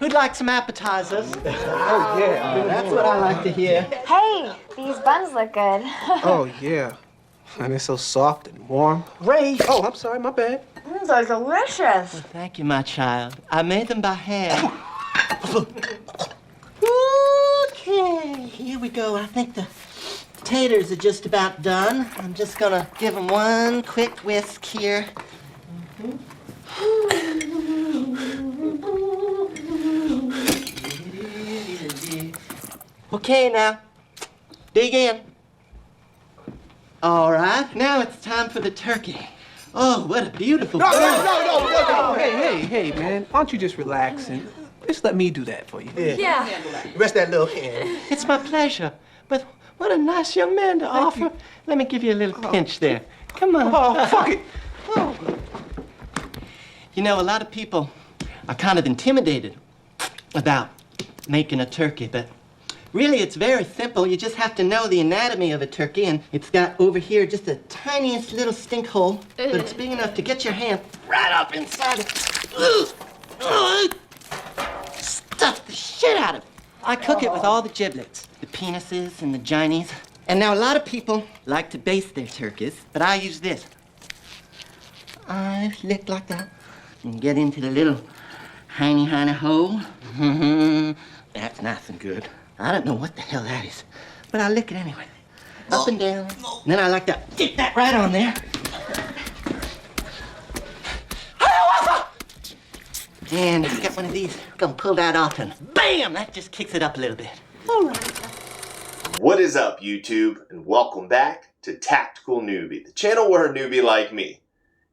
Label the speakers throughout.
Speaker 1: Who'd like some appetizers?
Speaker 2: Oh, yeah.
Speaker 1: That's what I like to hear.
Speaker 3: Hey, these buns look good.
Speaker 2: Oh, yeah. And it's so soft and warm.
Speaker 1: Ray!
Speaker 2: Oh, I'm sorry, my bad.
Speaker 3: They're delicious.
Speaker 1: Thank you, my child. I made them by hand. Okay, here we go. I think the taters are just about done. I'm just gonna give them one quick whisk here. Okay, now, dig in. All right, now it's time for the turkey. Oh, what a beautiful bird.
Speaker 2: No. Hey, man. Why don't you just relax and just let me do that for you?
Speaker 3: Yeah.
Speaker 1: Rest that little hand. It's my pleasure. But what a nice young man to offer. Let me give you a little pinch there. Come on.
Speaker 2: Oh, fuck it.
Speaker 1: You know, a lot of people are kind of intimidated about making a turkey, but really it's very simple. You just have to know the anatomy of a turkey, and it's got over here just the tiniest little stink hole, but it's big enough to get your hand right up inside it. Stuff the shit out of it. I cook it with all the giblets, the penises and the ginies. And now a lot of people like to baste their turkeys, but I use this. I lick like that and get into the little hiney hole. That's nice and good. I don't know what the hell that is, but I lick it anyway. Up and down. And then I like to get that right on there. And I got one of these. I'm gonna pull that off and bam! That just kicks it up a little bit. All right.
Speaker 4: What is up, YouTube, and welcome back to Tactical Newbie, the channel where a newbie like me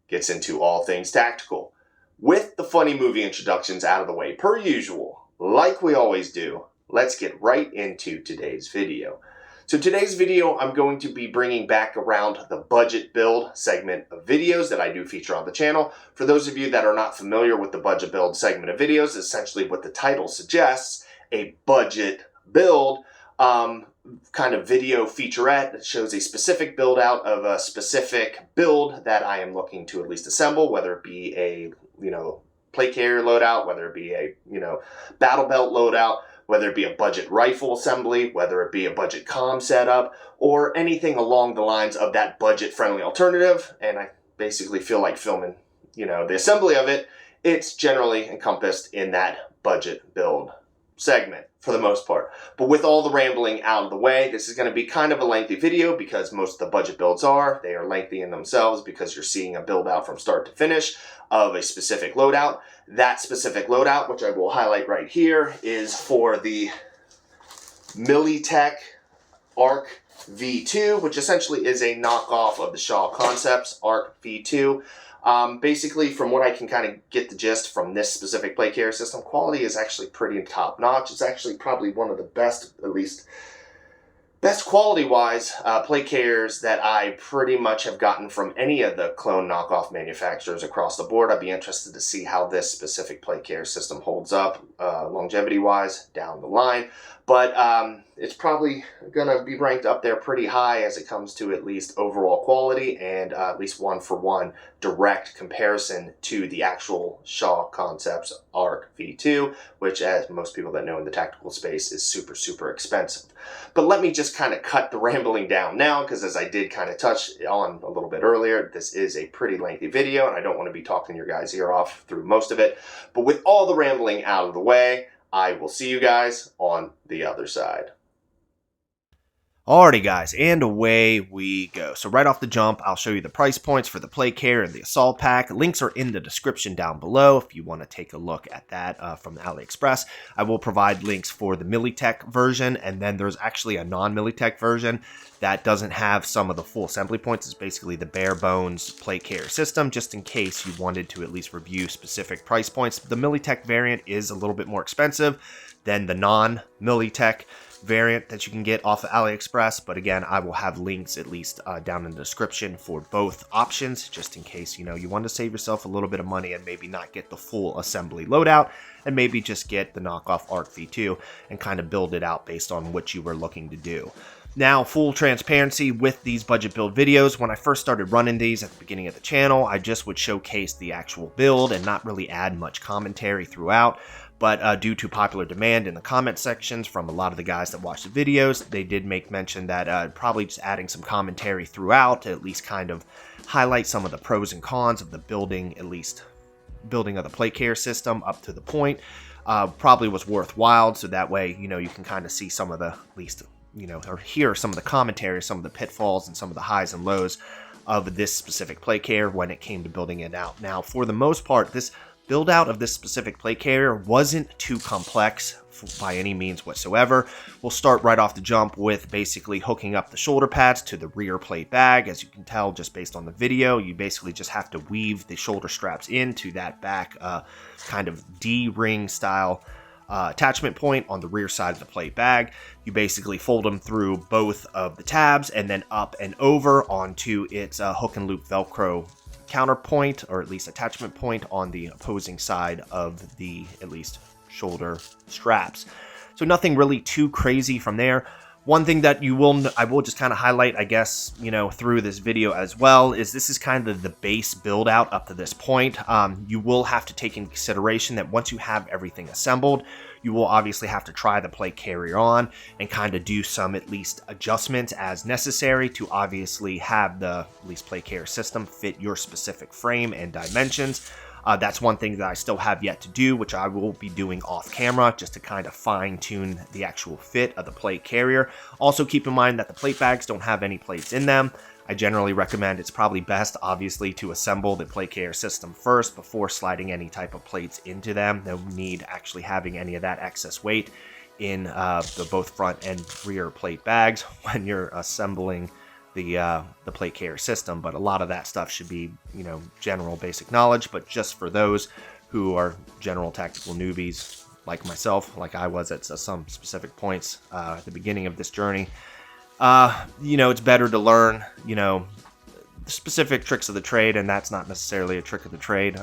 Speaker 4: gets into all things tactical. With the funny movie introductions out of the way, per usual, like we always do, let's get right into today's video. So today's video, I'm going to be bringing back around the budget build segment of videos that I do feature on the channel. For those of you that are not familiar with the budget build segment of videos, essentially what the title suggests, a budget build kind of video featurette that shows a specific build out of a specific build that I am looking to at least assemble, whether it be a, plate carrier loadout, whether it be a, battle belt loadout, whether it be a budget rifle assembly, whether it be a budget comm setup, or anything along the lines of that budget-friendly alternative. And I basically feel like filming, the assembly of it, it's generally encompassed in that budget build segment for the most part. But with all the rambling out of the way, this is going to be kind of a lengthy video because most of the budget builds they are lengthy in themselves because you're seeing a build out from start to finish of a specific loadout. That specific loadout, which I will highlight right here, is for the Militech Arc V2, which essentially is a knockoff of the Shaw Concepts Arc V2. Basically, from what I can kind of get the gist from this specific plate carrier system, quality is actually pretty top notch. It's actually probably one of the best, at least best quality-wise, plate carriers that I pretty much have gotten from any of the clone knockoff manufacturers across the board. I'd be interested to see how this specific plate carrier system holds up longevity-wise down the line. But it's probably going to be ranked up there pretty high as it comes to at least overall quality and at least one-for-one direct comparison to the actual Shaw Concepts Arc V2, which, as most people that know in the tactical space, is super, super expensive. But let me just kind of cut the rambling down now, because as I did kind of touch on a little bit earlier, this is a pretty lengthy video, and I don't want to be talking your guys' ear off through most of it. But with all the rambling out of the way, I will see you guys on the other side.
Speaker 5: Alrighty guys, and away we go. So right off the jump, I'll show you the price points for the plate carrier and the assault pack. Links are in the description down below if you want to take a look at that from AliExpress. I will provide links for the Militech version, and then there's actually a non-Militech version that doesn't have some of the full assembly points. It's basically the bare bones plate carrier system, just in case you wanted to at least review specific price points. The Militech variant is a little bit more expensive than the non-Militech variant that you can get off of AliExpress, but again, I will have links at least down in the description for both options, just in case you want to save yourself a little bit of money and maybe not get the full assembly loadout, and maybe just get the knockoff Arc V2 and kind of build it out based on what you were looking to do. Now, full transparency with these budget build videos, when I first started running these at the beginning of the channel, I just would showcase the actual build and not really add much commentary throughout. but due to popular demand in the comment sections from a lot of the guys that watch the videos, they did make mention that probably just adding some commentary throughout to at least kind of highlight some of the pros and cons of the building, at least building of the plate carrier system up to the point, probably was worthwhile. So that way, you know, you can kind of see some of the, at least, you know, or hear some of the commentary, some of the pitfalls and some of the highs and lows of this specific plate carrier when it came to building it out. Now, for the most part, this build out of this specific plate carrier wasn't too complex by any means whatsoever. We'll start right off the jump with basically hooking up the shoulder pads to the rear plate bag. As you can tell just based on the video, you basically just have to weave the shoulder straps into that back kind of D-ring style attachment point on the rear side of the plate bag. You basically fold them through both of the tabs and then up and over onto its hook and loop Velcro counterpoint, or at least attachment point on the opposing side of the at least shoulder straps. So nothing really too crazy from there. One thing that I will just kind of highlight, I guess, you know, through this video as well, is this is kind of the base build out up to this point. You will have to take into consideration that once you have everything assembled, you will obviously have to try the plate carrier on and kind of do some at least adjustments as necessary to obviously have the at least plate carrier system fit your specific frame and dimensions. That's one thing that I still have yet to do, which I will be doing off camera just to kind of fine tune the actual fit of the plate carrier. Also keep in mind that the plate bags don't have any plates in them. I generally recommend it's probably best, obviously, to assemble the plate carrier system first before sliding any type of plates into them. No need actually having any of that excess weight in the both front and rear plate bags when you're assembling the plate carrier system. But a lot of that stuff should be, you know, general basic knowledge. But just for those who are general tactical newbies like myself, like I was at some specific points at the beginning of this journey, you know, it's better to learn, you know, the specific tricks of the trade, and that's not necessarily a trick of the trade.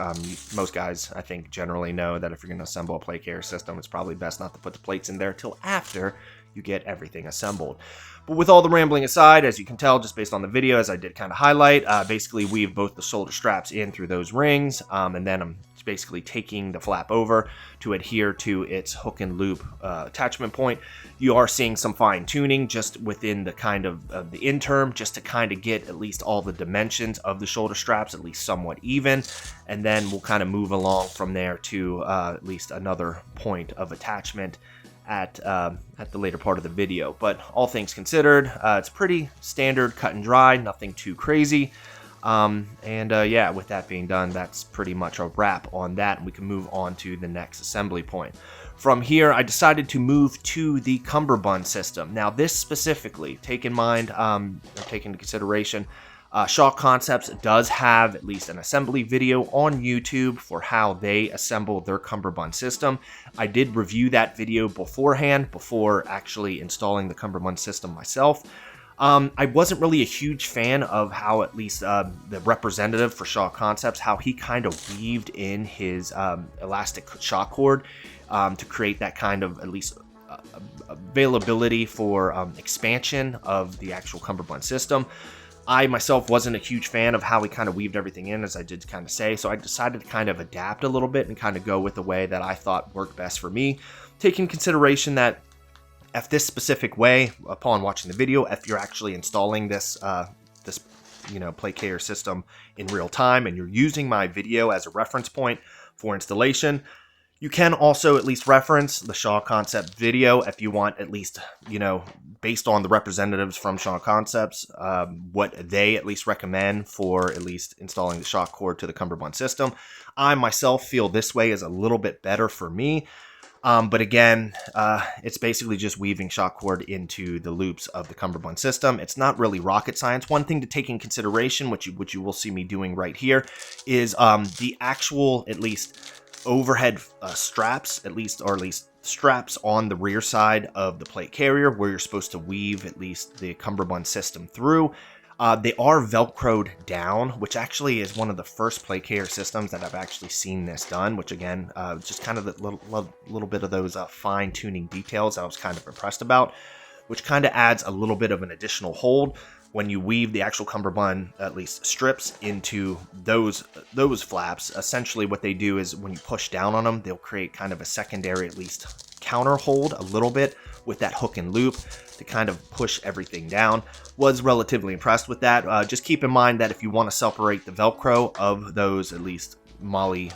Speaker 5: Most guys, I think, generally know that if you're going to assemble a plate carrier system, it's probably best not to put the plates in there till after you get everything assembled. But with all the rambling aside, as you can tell just based on the video, as I did kind of highlight, basically weave both the shoulder straps in through those rings, and then I'm basically taking the flap over to adhere to its hook and loop attachment point. You are seeing some fine tuning just within the kind of the interim, just to kind of get at least all the dimensions of the shoulder straps at least somewhat even, and then we'll kind of move along from there to at least another point of attachment at the later part of the video. But all things considered, it's pretty standard, cut and dry, nothing too crazy. Yeah, with that being done, that's pretty much a wrap on that, and we can move on to the next assembly point. From here, I decided to move to the Cummerbund system. Now, this specifically, take in mind, or take into consideration, Shaw Concepts does have at least an assembly video on YouTube for how they assemble their Cummerbund system. I did review that video beforehand, before actually installing the Cummerbund system myself. I wasn't really a huge fan of how at least the representative for Shaw Concepts, how he kind of weaved in his elastic shock cord to create that kind of at least availability for expansion of the actual Cummerbund system. I myself wasn't a huge fan of how he kind of weaved everything in, as I did kind of say, so I decided to kind of adapt a little bit and kind of go with the way that I thought worked best for me, taking consideration that if this specific way, upon watching the video, if you're actually installing this you know, plate carrier system in real time and you're using my video as a reference point for installation, you can also at least reference the Shaw Concept video if you want, at least, you know, based on the representatives from Shaw Concepts, what they at least recommend for at least installing the shock cord to the Cummerbund system. I myself feel this way is a little bit better for me. But again, it's basically just weaving shock cord into the loops of the Cummerbund system. It's not really rocket science. One thing to take in consideration, which you will see me doing right here, is the actual, at least, overhead straps, at least straps on the rear side of the plate carrier, where you're supposed to weave at least the Cummerbund system through. They are Velcroed down, which actually is one of the first plate carrier systems that I've actually seen this done, which again, just kind of the little bit of those fine-tuning details I was kind of impressed about, which kind of adds a little bit of an additional hold. when you weave the actual cummerbund, at least strips, into those flaps, essentially what they do is when you push down on them, they'll create kind of a secondary, at least counter hold a little bit with that hook and loop to kind of push everything down. Was relatively impressed with that. Just keep in mind that if you want to separate the Velcro of those, at least Molly,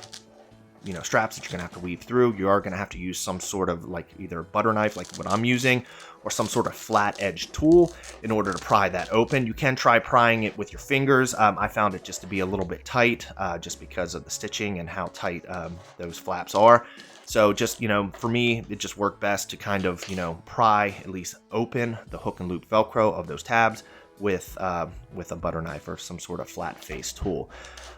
Speaker 5: straps that you're gonna have to weave through, you are gonna have to use some sort of like either a butter knife like what I'm using, or some sort of flat edge tool in order to pry that open. You can try prying it with your fingers. I found it just to be a little bit tight, just because of the stitching and how tight those flaps are. So just, for me, it just worked best to kind of, pry, at least open the hook and loop Velcro of those tabs with a butter knife or some sort of flat face tool.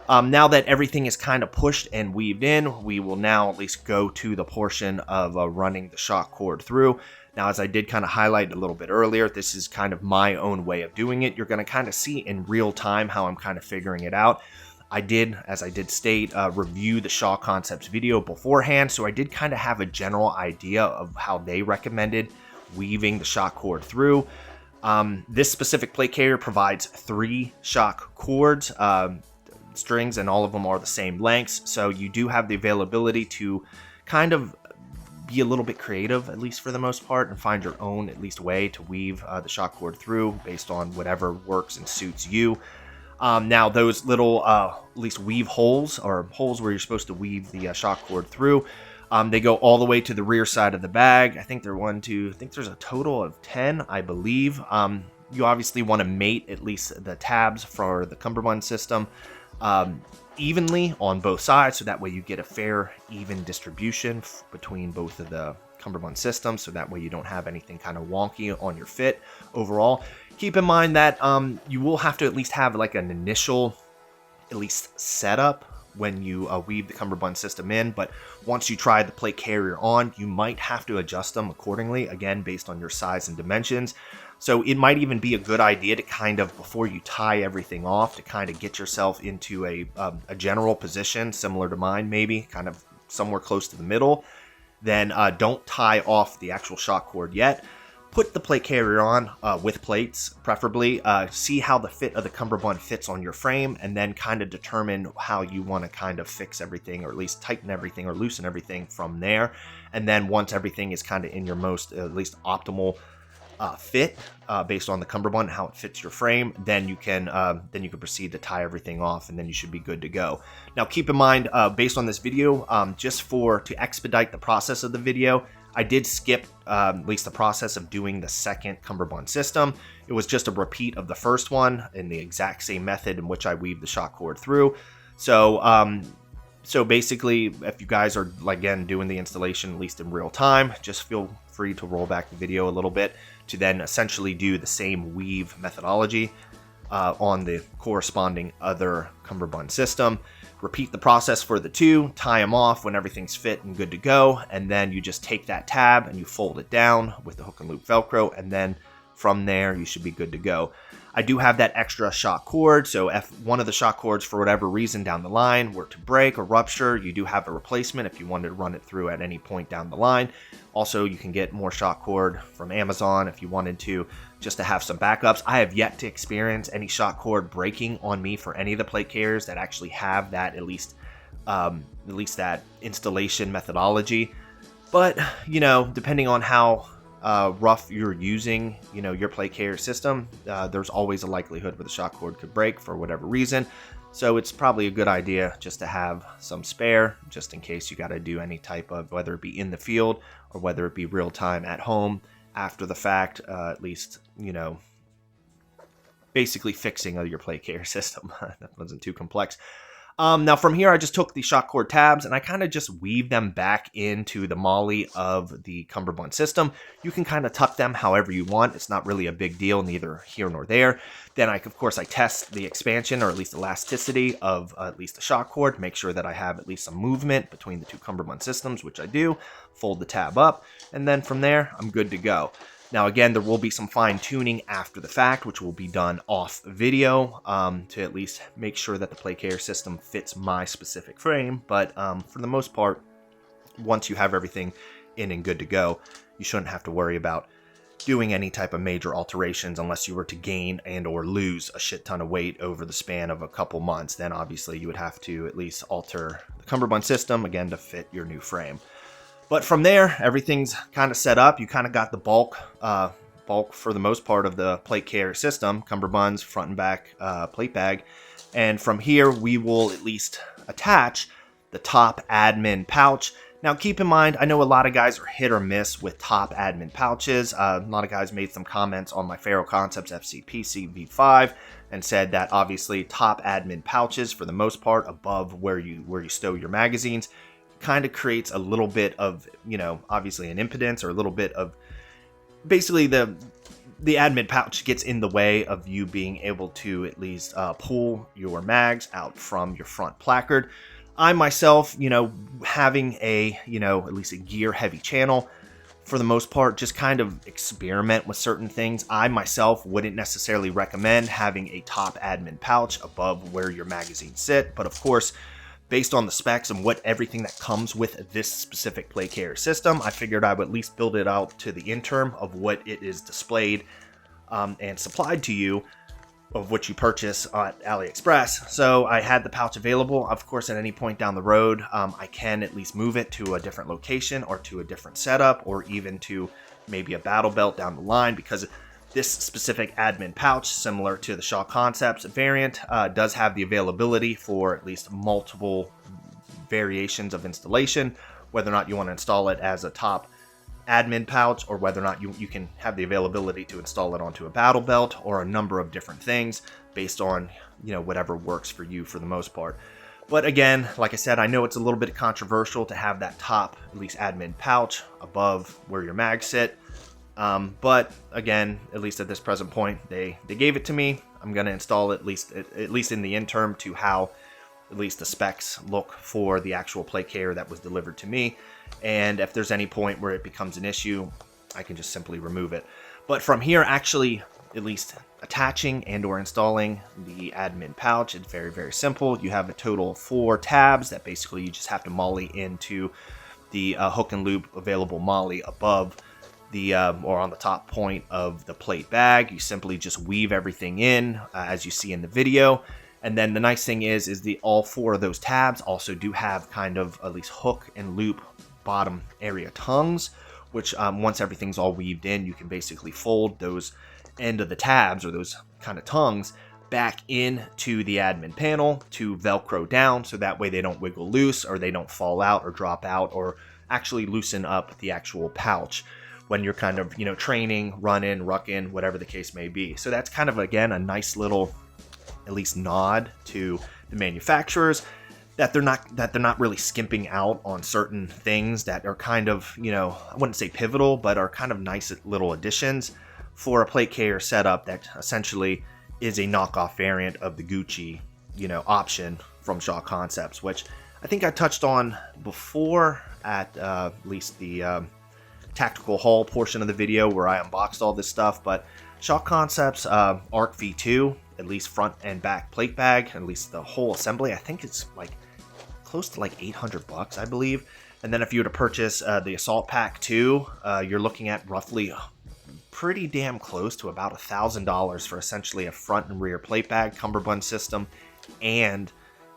Speaker 5: Now that everything is kind of pushed and weaved in, we will now at least go to the portion of running the shock cord through. Now, as I did kind of highlight a little bit earlier, this is kind of my own way of doing it. You're going to kind of see in real time how I'm kind of figuring it out. I did, as I did state, review the Shaw Concepts video beforehand, so I did kind of have a general idea of how they recommended weaving the shock cord through. This specific plate carrier provides 3 shock cords, strings, and all of them are the same lengths, so you do have the availability to kind of be a little bit creative, at least for the most part, and find your own at least way to weave the shock cord through based on whatever works and suits you. Now those little at least weave holes, or holes where you're supposed to weave the shock cord through, they go all the way to the rear side of the bag. I think there's a total of 10, I believe. You obviously want to mate at least the tabs for the Cummerbund system evenly on both sides, so that way you get a fair, even distribution between both of the Cummerbund systems, so that way you don't have anything kind of wonky on your fit overall. Keep in mind that you will have to at least have like an initial at least setup when you weave the Cummerbund system in, but once you try the plate carrier on, you might have to adjust them accordingly, again based on your size and dimensions. So it might even be a good idea to kind of, before you tie everything off, to kind of get yourself into a general position similar to mine, maybe kind of somewhere close to the middle. Then don't tie off the actual shock cord yet. Put the plate carrier on with plates, preferably. See how the fit of the Cummerbund fits on your frame, and then kind of determine how you want to kind of fix everything, or at least tighten everything or loosen everything from there. And then once everything is kind of in your most, at least optimal fit based on the Cummerbund, how it fits your frame, then you can proceed to tie everything off, and then you should be good to go. Now keep in mind, based on this video, just to expedite the process of the video, I did skip at least the process of doing the second Cummerbund system. It was just a repeat of the first one in the exact same method in which I weaved the shock cord through. So basically, if you guys are, again, doing the installation at least in real time, just feel free to roll back the video a little bit to then essentially do the same weave methodology on the corresponding other Cummerbund system. Repeat the process for the two, tie them off when everything's fit and good to go, and then you just take that tab and you fold it down with the hook and loop Velcro, and then from there you should be good to go. I do have that extra shock cord, so if one of the shock cords for whatever reason down the line were to break or rupture, you do have a replacement if you wanted to run it through at any point down the line. Also, you can get more shock cord from Amazon if you wanted to, just to have some backups. I have yet to experience any shock cord breaking on me for any of the plate carriers that actually have that, at least that installation methodology. But, depending on how rough you're using, your plate carrier system, there's always a likelihood where the shock cord could break for whatever reason. So it's probably a good idea just to have some spare, just in case you got to do any type of, whether it be in the field or whether it be real time at home after the fact, at least, basically fixing your plate carrier system. That wasn't too complex. Now from here, I just took the shock cord tabs and I kind of just weave them back into the molly of the Cummerbund system. You can kind of tuck them however you want. It's not really a big deal, neither here nor there. Then of course, I test the expansion or at least elasticity of at least the shock cord, make sure that I have at least some movement between the two Cummerbund systems, which I do. Fold the tab up, and then from there, I'm good to go. Now again, there will be some fine tuning after the fact, which will be done off video to at least make sure that the plate carrier system fits my specific frame. But for the most part, once you have everything in and good to go, you shouldn't have to worry about doing any type of major alterations unless you were to gain and or lose a shit ton of weight over the span of a couple months. Then obviously you would have to at least alter the Cummerbund system again to fit your new frame. But from there, everything's kind of set up. You kind of got the bulk for the most part of the plate carrier system, Cummerbunds, front and back plate bag. And from here, we will at least attach the top admin pouch. Now, keep in mind, I know a lot of guys are hit or miss with top admin pouches. A lot of guys made some comments on my Faro Concepts FCPC V5 and said that obviously top admin pouches, for the most part, above where you stow your magazines, kind of creates a little bit of, you know, obviously an impedance, or a little bit of, basically the admin pouch gets in the way of you being able to at least pull your mags out from your front placard. I myself, you know, having a, you know, at least a gear heavy channel, for the most part, just kind of experiment with certain things. I myself wouldn't necessarily recommend having a top admin pouch above where your magazines sit. But of course, based on the specs and everything that comes with this specific plate carrier system, I figured I would at least build it out to the end term of what it is displayed and supplied to you, of what you purchase at AliExpress. So I had the pouch available. Of course, at any point down the road, I can at least move it to a different location or to a different setup, or even to maybe a battle belt down the line, because this specific admin pouch, similar to the Shaw Concepts variant, does have the availability for at least multiple variations of installation, whether or not you want to install it as a top admin pouch, or whether or not you can have the availability to install it onto a battle belt, or a number of different things based on, you know, whatever works for you for the most part. But again, like I said, I know it's a little bit controversial to have that top, at least admin pouch, above where your mags sit. But again, at least at this present point, they gave it to me. I'm going to install it at least in the interim to how at least the specs look for the actual plate carrier that was delivered to me. And if there's any point where it becomes an issue, I can just simply remove it. But from here, actually, at least attaching and or installing the admin pouch, it's very, very simple. You have a total of 4 tabs that basically you just have to molly into the hook and loop available molly above the or on the top point of the plate bag. You simply just weave everything in as you see in the video. And then the nice thing is all 4 of those tabs also do have kind of at least hook and loop bottom area tongues, which once everything's all weaved in, you can basically fold those end of the tabs, or those kind of tongues, back into the admin panel to Velcro down, so that way they don't wiggle loose, or they don't fall out or drop out, or actually loosen up the actual pouch when you're kind of, you know, training, running, rucking, whatever the case may be. So that's kind of, again, a nice little at least nod to the manufacturers, that they're not really skimping out on certain things that are kind of, you know, I wouldn't say pivotal, but are kind of nice little additions for a plate carrier setup that essentially is a knockoff variant of the Gucci, you know, option from Shaw Concepts, which I think I touched on before at least the tactical haul portion of the video where I unboxed all this stuff. But Shaw Concepts Arc V2, at least front and back plate bag, at least the whole assembly, I think it's like close to like $800, I believe. And then if you were to purchase the Assault Pack 2, you're looking at roughly pretty damn close to about $1,000 for essentially a front and rear plate bag, Cummerbund system, and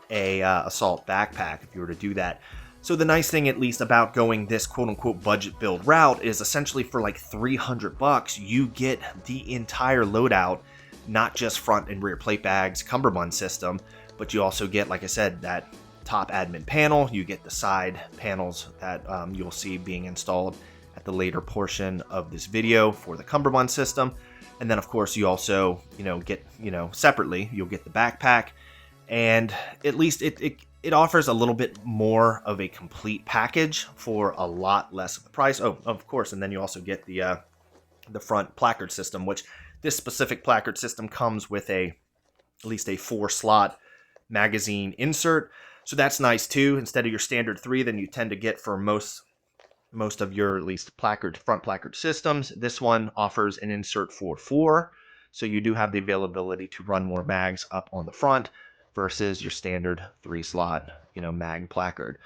Speaker 5: a Assault backpack if you were to do that. So the nice thing, at least, about going this quote-unquote budget build route is essentially for like $300, you get the entire loadout, not just front and rear plate bags, Cummerbund system, but you also get, like I said, that top admin panel. You get the side panels that you'll see being installed at the later portion of this video for the Cummerbund system. And then, of course, you also, get, separately, you'll get the backpack. And at least it offers a little bit more of a complete package for a lot less of the price. Oh, of course, and then you also get the front placard system, which this specific placard system comes with at least a 4-slot magazine insert. So that's nice too. Instead of your standard 3 than you tend to get for most of your at least front placard systems, this one offers an insert for 4. So you do have the availability to run more mags up on the front versus your standard 3-slot, mag placard.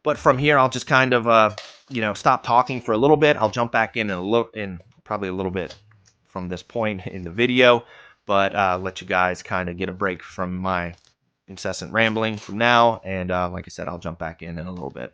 Speaker 5: But from here, I'll just kind of, stop talking for a little bit. I'll jump back in probably probably a little bit from this point in the video, but let you guys kind of get a break from my incessant rambling from now. And like I said, I'll jump back in a little bit.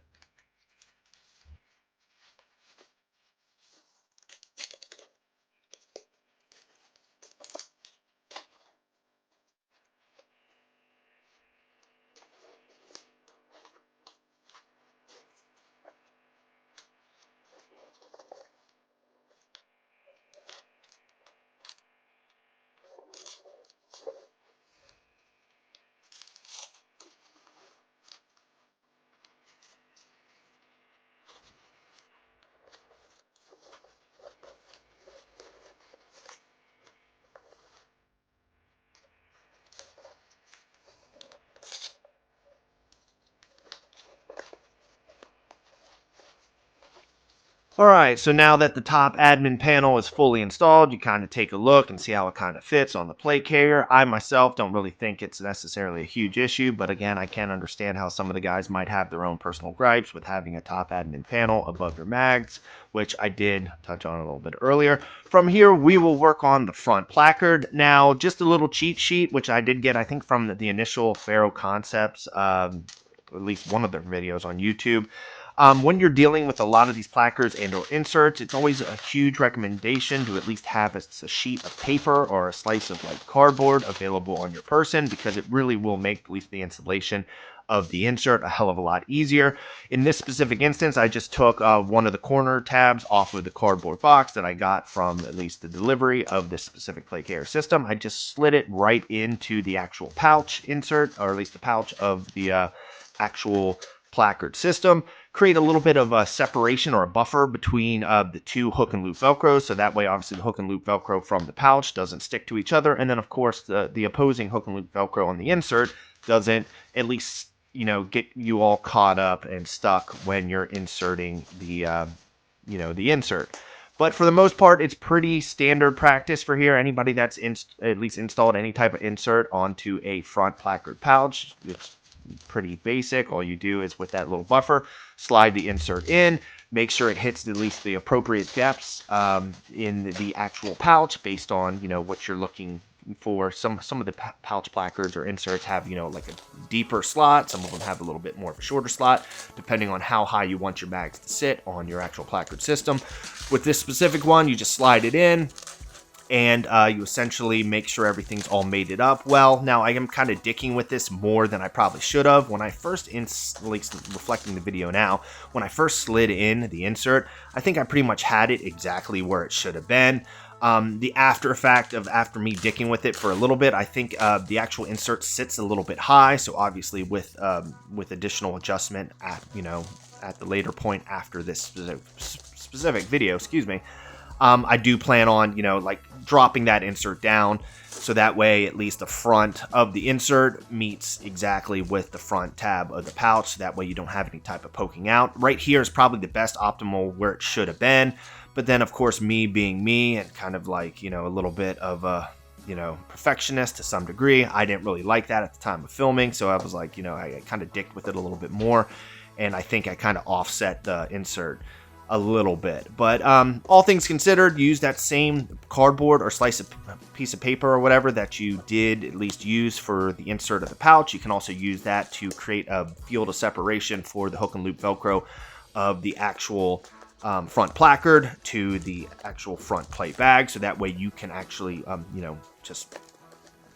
Speaker 5: Alright, so now that the top admin panel is fully installed, you kind of take a look and see how it kind of fits on the plate carrier. I myself don't really think it's necessarily a huge issue, but again, I can understand how some of the guys might have their own personal gripes with having a top admin panel above your mags, which I did touch on a little bit earlier. From here, we will work on the front placard. Now, just a little cheat sheet, which I did get, I think, from the initial Faro Concepts, at least one of their videos on YouTube. When you're dealing with a lot of these placards and or inserts, it's always a huge recommendation to at least have a sheet of paper or a slice of like cardboard available on your person, because it really will make at least the installation of the insert a hell of a lot easier. In this specific instance, I just took one of the corner tabs off of the cardboard box that I got from at least the delivery of this specific plate carrier system. I just slid it right into the actual pouch insert, or at least the pouch of the actual placard system. Create a little bit of a separation or a buffer between the two hook and loop Velcro, so that way obviously the hook and loop Velcro from the pouch doesn't stick to each other, and then of course the opposing hook and loop Velcro on the insert doesn't, at least, you know, get you all caught up and stuck when you're inserting the the insert. But for the most part, it's pretty standard practice for here. Anybody that's at least installed any type of insert onto a front placard pouch, it's pretty basic. All you do is with that little buffer, slide the insert in, make sure it hits at least the appropriate depths in the actual pouch based on, you know, what you're looking for. Some of the pouch placards or inserts have, you know, like a deeper slot. Some of them have a little bit more of a shorter slot, depending on how high you want your bags to sit on your actual placard system. With this specific one, you just slide it in, and you essentially make sure everything's all mated up well. Now, I am kind of dicking with this more than I probably should have. When I first, at least reflecting the video now, when I first slid in the insert, I think I pretty much had it exactly where it should have been. The after effect of after me dicking with it for a little bit, I think the actual insert sits a little bit high. So obviously with additional adjustment at the later point after this specific video, excuse me, I do plan on, like dropping that insert down, so that way at least the front of the insert meets exactly with the front tab of the pouch. So that way you don't have any type of poking out. Right here is probably the best optimal where it should have been. But then, of course, me being me and kind of like, a little bit of a, perfectionist to some degree, I didn't really like that at the time of filming. So I was like, I kind of dicked with it a little bit more. And I think I kind of offset the insert a little bit. But all things considered, use that same cardboard or piece of paper or whatever that you did at least use for the insert of the pouch. You can also use that to create a field of separation for the hook and loop Velcro of the actual front placard to the actual front plate bag. So that way you can actually, just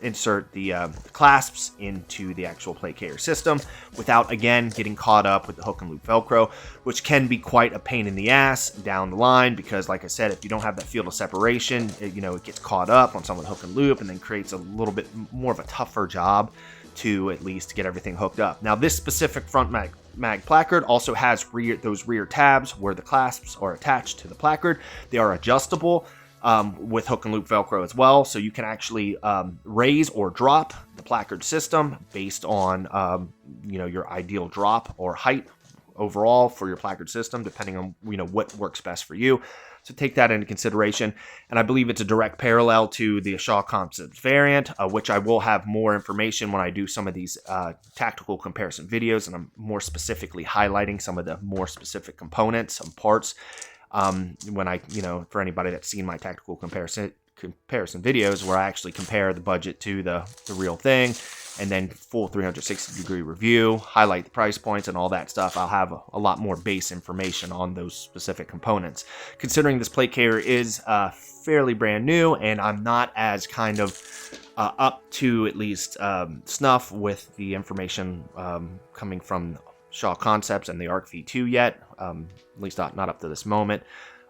Speaker 5: insert the clasps into the actual plate carrier system without, again, getting caught up with the hook and loop Velcro, which can be quite a pain in the ass down the line, because like I said, if you don't have that field of separation, it gets caught up on some of the hook and loop and then creates a little bit more of a tougher job to at least get everything hooked up. Now, this specific front mag placard also has those rear tabs where the clasps are attached to the placard. They are adjustable with hook and loop Velcro as well, so you can actually raise or drop the placard system based on your ideal drop or height overall for your placard system, depending on what works best for you. So take that into consideration. And I believe it's a direct parallel to the Shaw Concepts variant, which I will have more information when I do some of these tactical comparison videos, and I'm more specifically highlighting some of the more specific components and parts When I, for anybody that's seen my tactical comparison videos where I actually compare the budget to the real thing, and then full 360-degree review, highlight the price points and all that stuff. I'll have a lot more base information on those specific components. Considering this plate carrier is fairly brand new, and I'm not as kind of up to at least snuff with the information coming from Shaw Concepts and the ARC V2 yet, at least not up to this moment.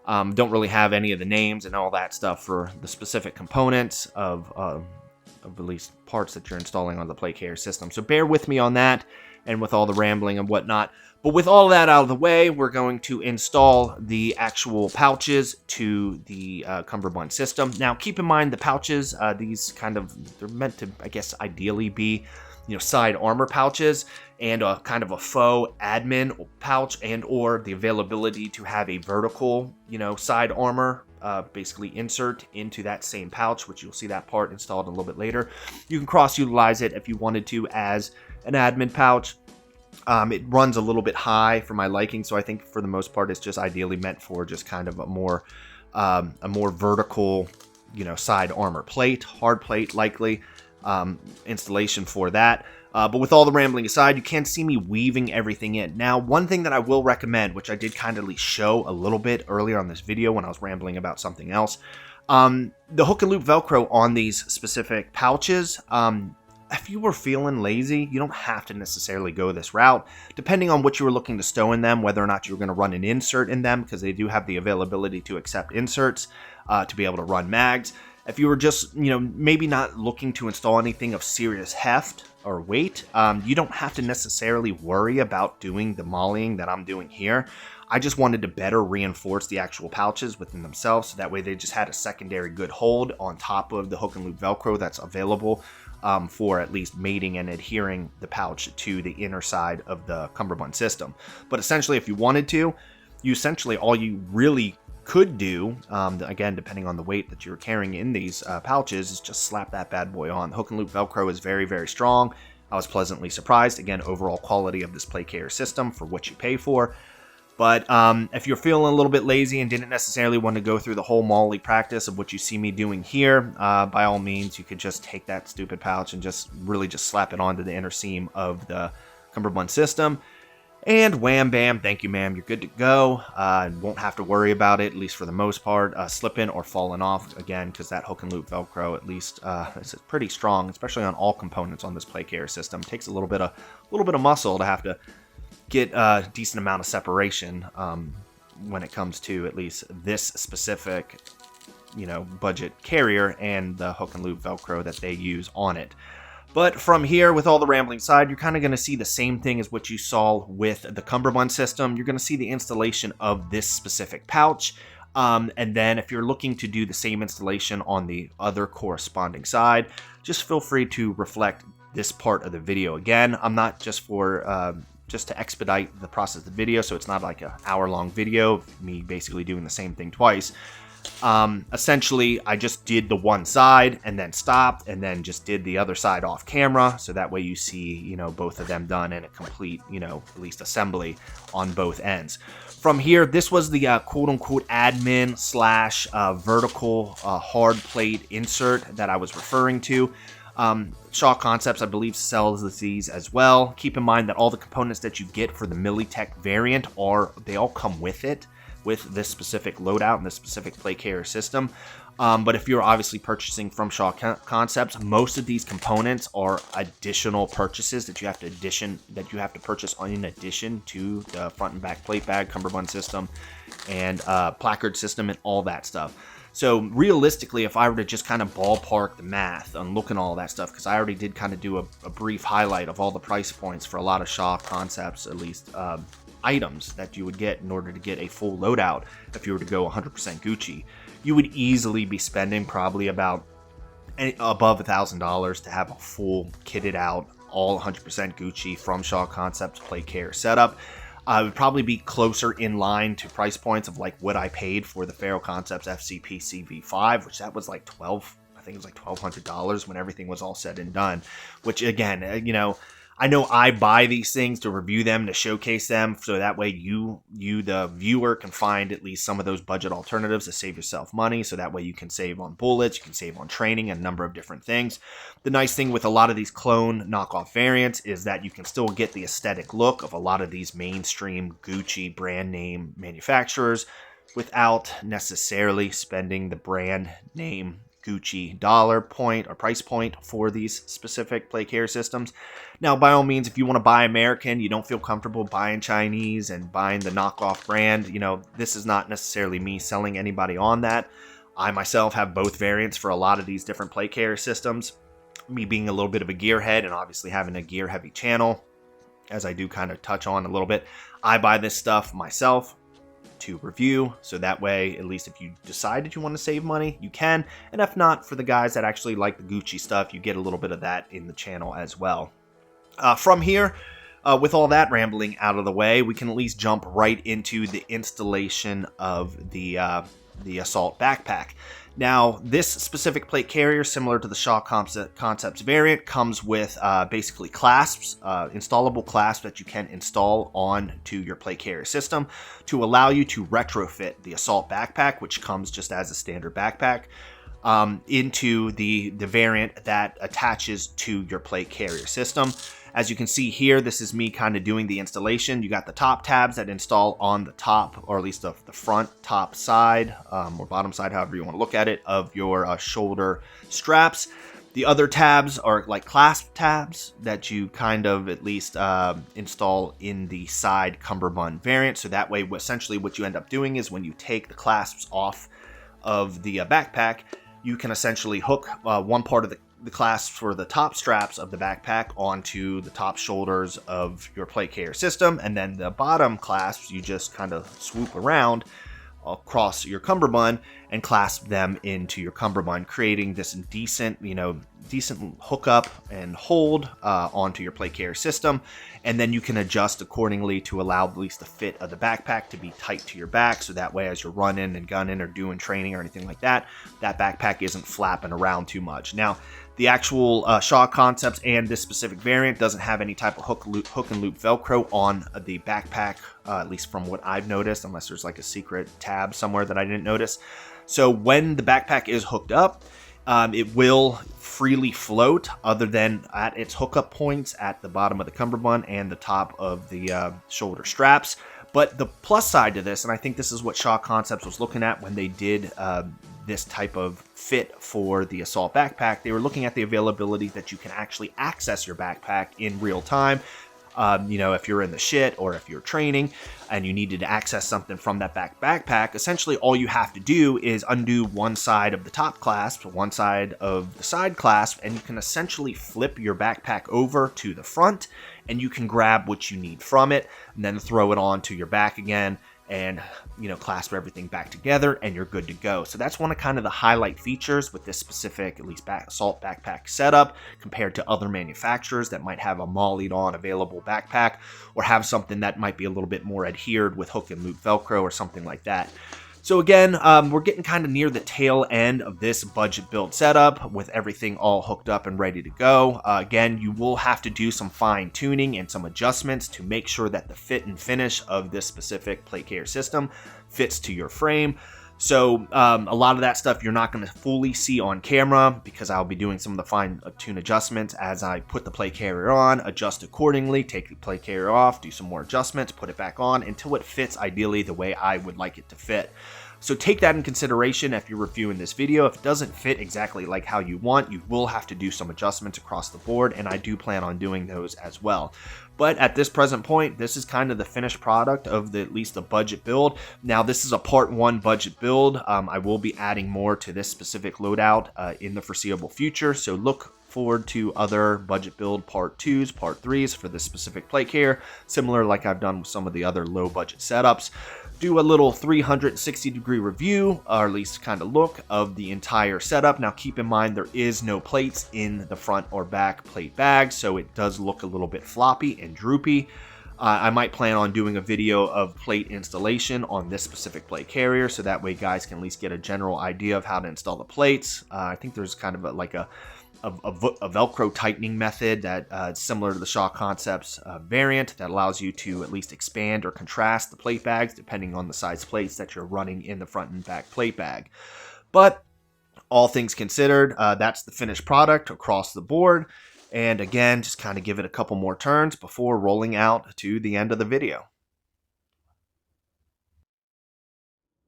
Speaker 5: Don't really have any of the names and all that stuff for the specific components of at least parts that you're installing on the plate carrier system. So bear with me on that and with all the rambling and whatnot. But with all that out of the way, we're going to install the actual pouches to the Cummerbund system. Now, keep in mind the pouches, these they're meant to, I guess, ideally be, side armor pouches, and a kind of a faux admin pouch, and or the availability to have a vertical, side armor basically insert into that same pouch, which you'll see that part installed a little bit later. You can cross-utilize it if you wanted to as an admin pouch. It runs a little bit high for my liking, so I think for the most part it's just ideally meant for just kind of a more vertical, side armor plate, hard plate likely, installation for that. But with all the rambling aside, you can see me weaving everything in. Now, one thing that I will recommend, which I did kind of show a little bit earlier on this video when I was rambling about something else, the hook and loop Velcro on these specific pouches. If you were feeling lazy, you don't have to necessarily go this route. Depending on what you were looking to stow in them, whether or not you were going to run an insert in them, because they do have the availability to accept inserts to be able to run mags. If you were just, maybe not looking to install anything of serious heft or weight, you don't have to necessarily worry about doing the mollying that I'm doing here. I just wanted to better reinforce the actual pouches within themselves, so that way they just had a secondary good hold on top of the hook and loop Velcro that's available for at least mating and adhering the pouch to the inner side of the Cummerbund system. But essentially, if you wanted to, all you really could do, again, depending on the weight that you're carrying in these pouches, is just slap that bad boy on. The hook and loop Velcro is very, very strong. I was pleasantly surprised. Again, overall quality of this plate carrier system for what you pay for. But if you're feeling a little bit lazy and didn't necessarily want to go through the whole molly practice of what you see me doing here, by all means, you could just take that stupid pouch and just slap it onto the inner seam of the Cummerbund system. And wham, bam, thank you, ma'am, you're good to go. Won't have to worry about it, at least for the most part, slipping or falling off, again, because that hook and loop Velcro, at least, is pretty strong, especially on all components on this plate carrier system. It takes a little bit of muscle to have to get a decent amount of separation when it comes to at least this specific, budget carrier and the hook and loop Velcro that they use on it. But from here, with all the rambling side, you're kind of going to see the same thing as what you saw with the Cummerbund system. You're going to see the installation of this specific pouch. And then if you're looking to do the same installation on the other corresponding side, just feel free to reflect this part of the video. Again, I'm not just for just to expedite the process of the video, so it's not like an hour-long video of me basically doing the same thing twice. Essentially, I just did the one side and then stopped and then just did the other side off camera, so that way you see, both of them done in a complete, at least assembly on both ends. From here, this was the quote-unquote admin slash vertical hard plate insert that I was referring to. Shaw Concepts, I believe, sells these as well. Keep in mind that all the components that you get for the Militech variant they all come with it, with this specific loadout and this specific plate carrier system. But if you're obviously purchasing from Shaw Concepts, most of these components are additional purchases that you have to purchase in addition to the front and back plate bag, Cummerbund system, and placard system, and all that stuff. So realistically, if I were to just kind of ballpark the math and look at all that stuff, because I already did kind of do a brief highlight of all the price points for a lot of Shaw Concepts, at least, items that you would get in order to get a full loadout. If you were to go 100% Gucci, you would easily be spending probably about above $1,000 to have a full kitted out, all 100% Gucci from Shaw Concepts plate carrier setup. It would probably be closer in line to price points of like what I paid for the Faro Concepts FCP CV5, which that was like $1,200 when everything was all said and done. Which again, I know I buy these things to review them, to showcase them, so that way you the viewer, can find at least some of those budget alternatives to save yourself money, so that way you can save on bullets, you can save on training, and a number of different things. The nice thing with a lot of these clone knockoff variants is that you can still get the aesthetic look of a lot of these mainstream Gucci brand name manufacturers without necessarily spending the brand name Gucci dollar point or price point for these specific plate carrier systems. Now, by all means, if you want to buy American, you don't feel comfortable buying Chinese and buying the knockoff brand, you know, this is not necessarily me selling anybody on that. I myself have both variants for a lot of these different plate carrier systems. Me being a little bit of a gearhead and obviously having a gear heavy channel, as I do kind of touch on a little bit, I buy this stuff myself to review, so that way, at least if you decide that you want to save money, you can, and if not, for the guys that actually like the Gucci stuff, you get a little bit of that in the channel as well. From here, with all that rambling out of the way, we can at least jump right into the installation of the Assault backpack. Now, this specific plate carrier, similar to the Shaw Concepts variant, comes with basically clasps, installable clasps that you can install onto your plate carrier system to allow you to retrofit the Assault backpack, which comes just as a standard backpack, into the variant that attaches to your plate carrier system. As you can see here, this is me kind of doing the installation. You got the top tabs that install on the top, or at least the front top side, or bottom side, however you want to look at it, of your shoulder straps. The other tabs are like clasp tabs that you kind of at least install in the side cummerbund variant. So that way, essentially what you end up doing is when you take the clasps off of the backpack, you can essentially hook one part of the clasps for the top straps of the backpack onto the top shoulders of your plate carrier system, and then the bottom clasps you just kind of swoop around across your cummerbund and clasp them into your cummerbund, creating this decent hookup and hold onto your plate carrier system. And then you can adjust accordingly to allow at least the fit of the backpack to be tight to your back, so that way as you're running and gunning or doing training or anything like that, that backpack isn't flapping around too much. Now, the actual Shaw Concepts and this specific variant doesn't have any type of hook and loop Velcro on the backpack, at least from what I've noticed, unless there's like a secret tab somewhere that I didn't notice. So when the backpack is hooked up, it will freely float other than at its hookup points at the bottom of the cummerbund and the top of the shoulder straps. But the plus side to this, and I think this is what Shaw Concepts was looking at when they did this type of fit for the Assault backpack, they were looking at the availability that you can actually access your backpack in real time. If you're in the shit or if you're training and you needed to access something from that backpack, essentially all you have to do is undo one side of the top clasp, one side of the side clasp, and you can essentially flip your backpack over to the front and you can grab what you need from it and then throw it onto your back again and clasp everything back together and you're good to go. So that's one of kind of the highlight features with this specific, at least Assault backpack setup, compared to other manufacturers that might have a mollied on available backpack or have something that might be a little bit more adhered with hook and loop Velcro or something like that. So again, we're getting kind of near the tail end of this budget build setup with everything all hooked up and ready to go. Again, you will have to do some fine tuning and some adjustments to make sure that the fit and finish of this specific plate carrier system fits to your frame. So a lot of that stuff you're not going to fully see on camera because I'll be doing some of the fine tune adjustments as I put the plate carrier on, adjust accordingly, take the plate carrier off, do some more adjustments, put it back on until it fits ideally the way I would like it to fit. So take that in consideration if you're reviewing this video. If it doesn't fit exactly like how you want, you will have to do some adjustments across the board, and I do plan on doing those as well. But at this present point, this is kind of the finished product of at least the budget build. Now, this is a part 1 budget build. I will be adding more to this specific loadout in the foreseeable future, so look forward to other budget build part 2s, part 3s for this specific plate carrier, similar like I've done with some of the other low budget setups. Do a little 360-degree review, or at least kind of look of the entire setup. Now keep in mind there is no plates in the front or back plate bag, so it does look a little bit floppy and droopy. I might plan on doing a video of plate installation on this specific plate carrier, so that way guys can at least get a general idea of how to install the plates. I think there's kind of like a a Velcro tightening method that is similar to the Shaw Concepts variant that allows you to at least expand or contrast the plate bags depending on the size plates that you're running in the front and back plate bag. But all things considered, that's the finished product across the board. And again, just kind of give it a couple more turns before rolling out to the end of the video.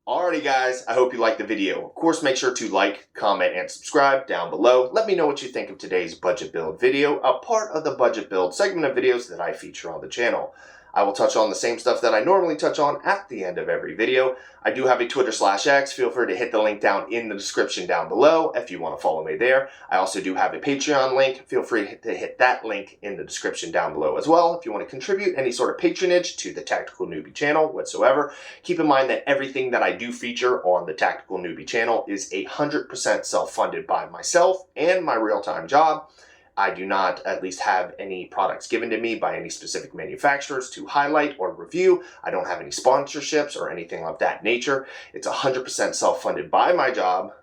Speaker 4: Alrighty guys, I hope you liked the video. Of course, make sure to like, comment, and subscribe down below. Let me know what you think of today's budget build video, a part of the budget build segment of videos that I feature on the channel. I will touch on the same stuff that I normally touch on at the end of every video. I do have a Twitter/X. Feel free to hit the link down in the description down below if you want to follow me there. I also do have a Patreon link. Feel free to hit that link in the description down below as well if you want to contribute any sort of patronage to the Tactical Newbie channel whatsoever. Keep in mind that everything that I do feature on the Tactical Newbie channel is 100% self-funded by myself and my real-time job. I do not at least have any products given to me by any specific manufacturers to highlight or review. I don't have any sponsorships or anything of that nature. It's 100% self-funded by my job.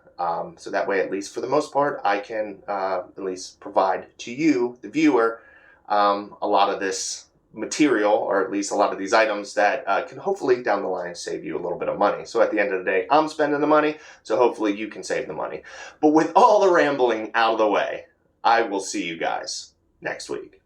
Speaker 4: So that way, at least for the most part, I can at least provide to you, the viewer, a lot of this material, or at least a lot of these items that can hopefully down the line save you a little bit of money. So at the end of the day, I'm spending the money, so hopefully you can save the money. But with all the rambling out of the way, I will see you guys next week.